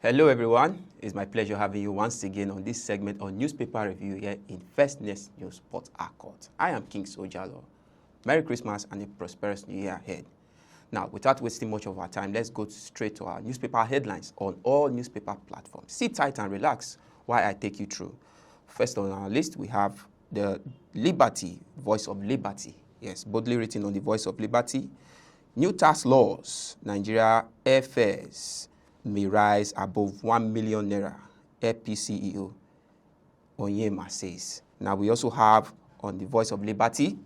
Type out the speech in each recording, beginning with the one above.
Hello everyone, it's my pleasure having you once again on this segment on newspaper review here in First Next News Port Harcourt. I am King Sojalo. Merry Christmas and a prosperous New Year ahead. Now, without wasting much of our time, let's go straight to our newspaper headlines on all newspaper platforms. Sit tight and relax while I take you through. First on our list, we have the Liberty, Voice of Liberty. Yes, boldly written on the Voice of Liberty. New tax laws, Nigeria airfares may rise above 1 million naira, AP CEO Onyema says. Now, we also have on the Voice of Liberty,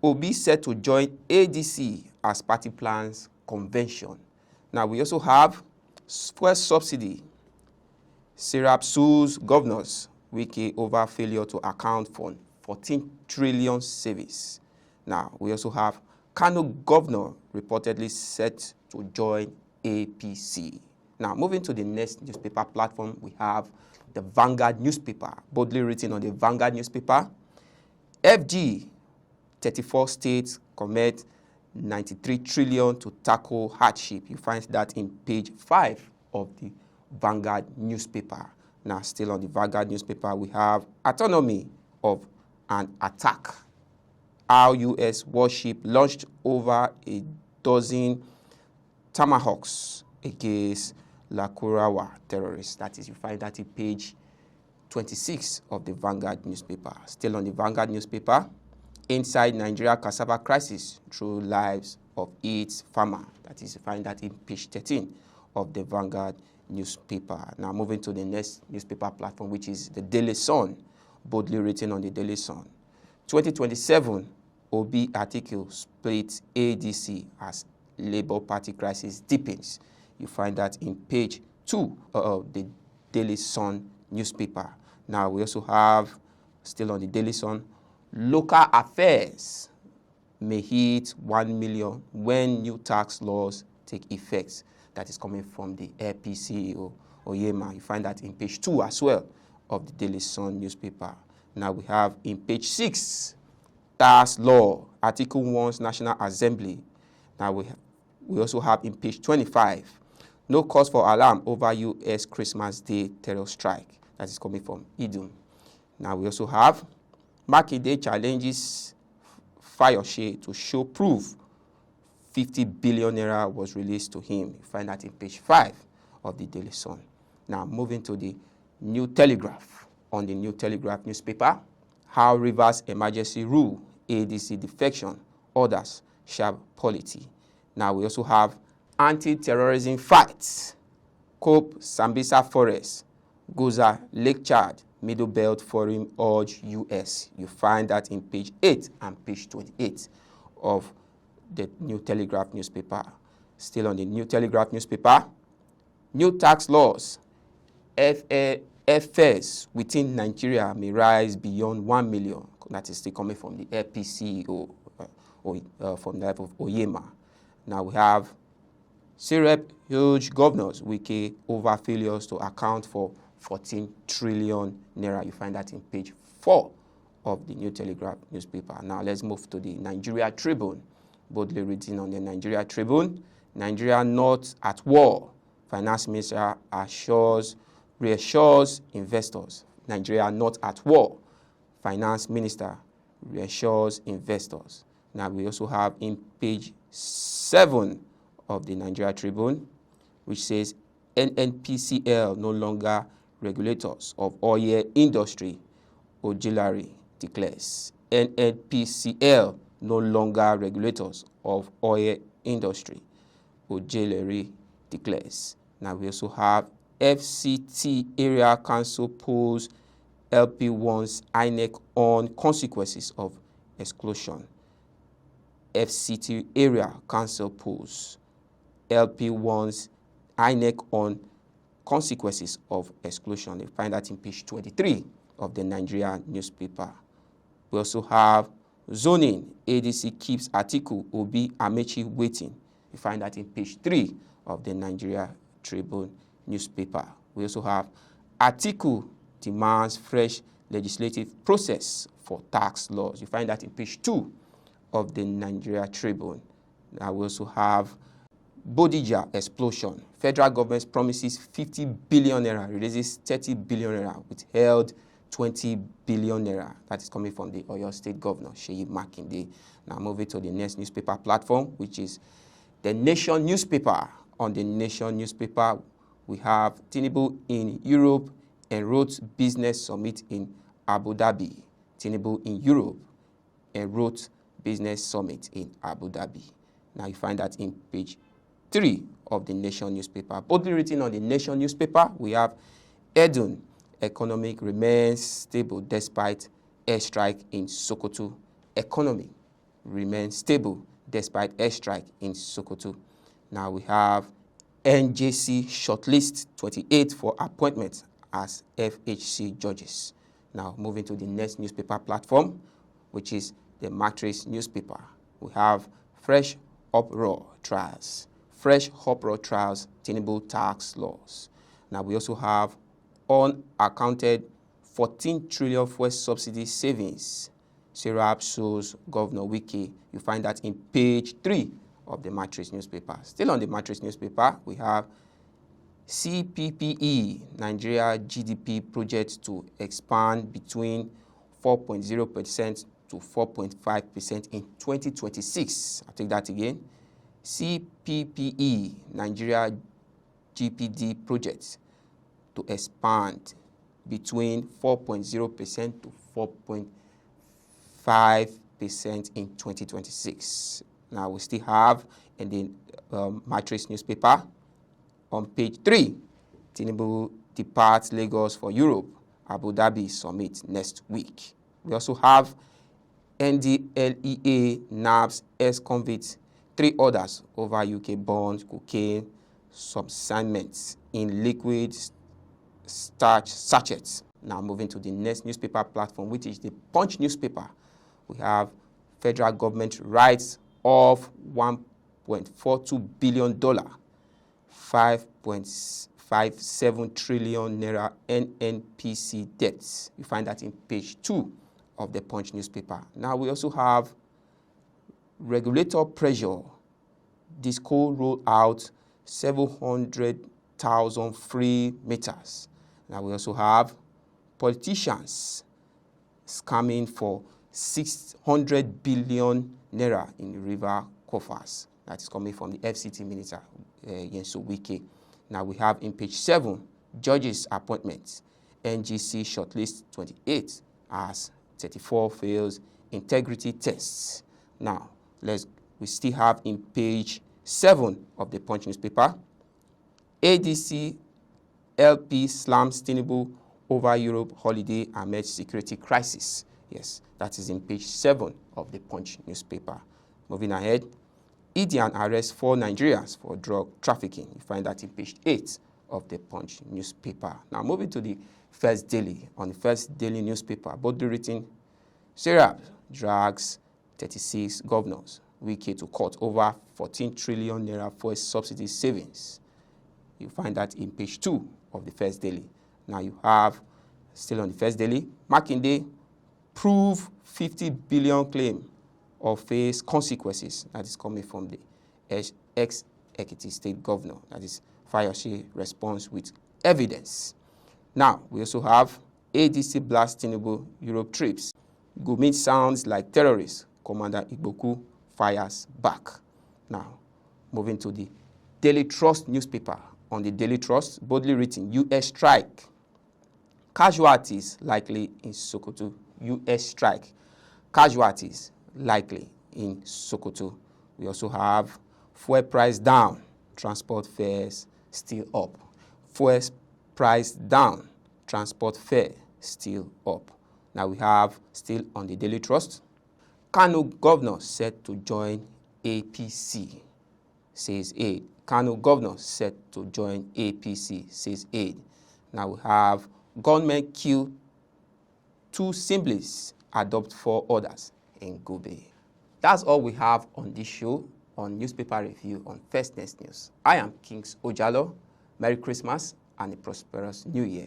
Obi set to join ADC as party plans convention. Now, we also have fuel subsidy. Syrup sues governors, Wiki over failure to account for 14 trillion savings. Now, we also have Kano governor reportedly set to join APC. Now, moving to the next newspaper platform, we have the Vanguard newspaper, boldly written on the Vanguard newspaper. FG, 34 states commit 93 trillion to tackle hardship. You find that in page 5 of the Vanguard newspaper. Now, still on the Vanguard newspaper, we have autonomy of an attack. Our U.S. warship launched over a dozen Tomahawks against Lakurawa terrorists. That is, you find that in page 26 of the Vanguard newspaper. Still on the Vanguard newspaper, inside Nigeria cassava crisis through lives of its farmer. That is, you find that in page 13 of the Vanguard newspaper. Now, moving to the next newspaper platform, which is the Daily Sun, boldly written on the Daily Sun. 2027, Obi article splits ADC as Labour Party crisis deepens. You find that in page 2 of the Daily Sun newspaper. Now, we also have, still on the Daily Sun, local affairs may hit 1 million when new tax laws take effect. That is coming from the Airfares CEO Onyema. You find that in page 2 as well of the Daily Sun newspaper. Now, we have in page 6, tax law, Article 1's National Assembly. Now, we also have in page 25, no cause for alarm over U.S. Christmas Day terror strike. That is coming from Idum. Now, we also have Makinde challenges Fayose to show proof 50 billion naira was released to him. You find that in page 5 of the Daily Sun. Now, moving to the New Telegraph. On the New Telegraph newspaper, how Rivers emergency rule, ADC defection, orders sharp polity. Now, we also have anti-terrorism fights, Cope Sambisa Forest, Goza Lake Chad, Middle Belt Forum urge U.S. You find that in page 8 and page 28 of the New Telegraph newspaper. Still on the New Telegraph newspaper, new tax laws, airfares within Nigeria may rise beyond 1 million. That is still coming from the Airfares CEO, from the type of Onyema. Now, we have Syrup huge governors, Wiki over failures to account for 14 trillion naira. You find that in page 4 of the New Telegraph newspaper. Now, let's move to the Nigeria Tribune. Boldly written on the Nigeria Tribune, Nigeria not at war. Finance Minister reassures investors. Nigeria not at war. Finance Minister reassures investors. Now, we also have in page 7 of the Nigeria Tribune, which says NNPCL no longer regulators of oil industry, Ojilari declares. NNPCL no longer regulators of oil industry, Ojilari declares. Now, we also have FCT Area Council polls LP wants INEC on consequences of exclusion. FCT Area Council polls LP wants INEC on consequences of exclusion. You find that in page 23 of the Nigeria newspaper. We also have zoning. ADC keeps Atiku Obi Amechi waiting. You find that in page 3 of the Nigeria Tribune newspaper. We also have Atiku demands fresh legislative process for tax laws. You find that in page 2 of the Nigeria Tribune. Now, we also have Bodija explosion. Federal government promises 50 billion naira, releases 30 billion naira, withheld 20 billion naira. That is coming from the Oyo State Governor, Seyi Makinde. Now moving to the next newspaper platform, which is the Nation newspaper. On the Nation newspaper, we have Tinubu in Europe enwrote business summit in Abu Dhabi. Tinubu in Europe enwrote business summit in Abu Dhabi. Now you find that in page 3 of the Nation newspaper. Boldly written on the Nation newspaper, we have Edun, economic remains stable despite airstrike in Sokoto. Economy remains stable despite airstrike in Sokoto. Now we have NJC shortlist 28 for appointment as FHC judges. Now moving to the next newspaper platform, which is the Matrix newspaper. We have fresh uproar trials. Fresh uproar trials, Tinubu tax laws. Now we also have unaccounted 14 trillion fuel subsidy savings. Serap shows Governor Wike. You find that in page 3 of the Matrix newspaper. Still on the Matrix newspaper, we have CPPE, Nigeria GDP project to expand between 4.0% to 4.5% in 2026. I'll take that again. CPPE, Nigeria GPD project to expand between 4.0% to 4.5% in 2026. Now we still have in the Matrix newspaper on page 3, Tinubu departs Lagos for Europe, Abu Dhabi summit next week. We also have NDLEA nabs ex-convicts, 3 others over UK bonds, cocaine, subsidies in liquid starch sachets. Now moving to the next newspaper platform, which is the Punch newspaper. We have federal government writes off $1.42 billion, 5.57 trillion naira NNPC debts. You find that in page 2 of the Punch newspaper. Now we also have regulator pressure. Disco roll out 700,000 free meters. Now we also have politicians scamming for 600 billion naira in river coffers. That is coming from the FCT Minister, Nyesom Wike. Now we have in page 7, judges' appointments. NGC shortlist 28 as 34 fails integrity tests. Now, we still have in page 7 of the Punch newspaper, ADC LP slams Tinubu over Europe holiday amid security crisis. Yes, that is in page 7 of the Punch newspaper. Moving ahead, Idian arrests 4 Nigerians for drug trafficking. You find that in page 8 of the Punch newspaper. Now moving to the First Daily. On the First Daily newspaper, boldly written, Serap drags 36 governors, Wike to court over 14 trillion naira for subsidy savings. You find that in page 2 of the First Daily. Now you have, still on the First Daily, Makinde prove 50 billion claim or face consequences. That is coming from the ex-Ekiti State Governor. That is Fayose response with evidence. Now, we also have ADC blast Tinubu Europe trips. Gumi sounds like terrorists. Commander Igboku fires back. Now, moving to the Daily Trust newspaper. On the Daily Trust, boldly written, U.S. strike. Casualties likely in Sokoto. U.S. strike. Casualties likely in Sokoto. We also have fuel price down. Transport fares still up. Fuel price down. Transport fare still up. Now we have, still on the Daily Trust, Kano governor set to join APC, says aide. Kano governor set to join APC, says aide. Now we have government kill 2 siblings, adopt 4 others in Gobe. That's all we have on this show on Newspaper Review on First News. I am Kings Ojalo. Merry Christmas and a prosperous New Year.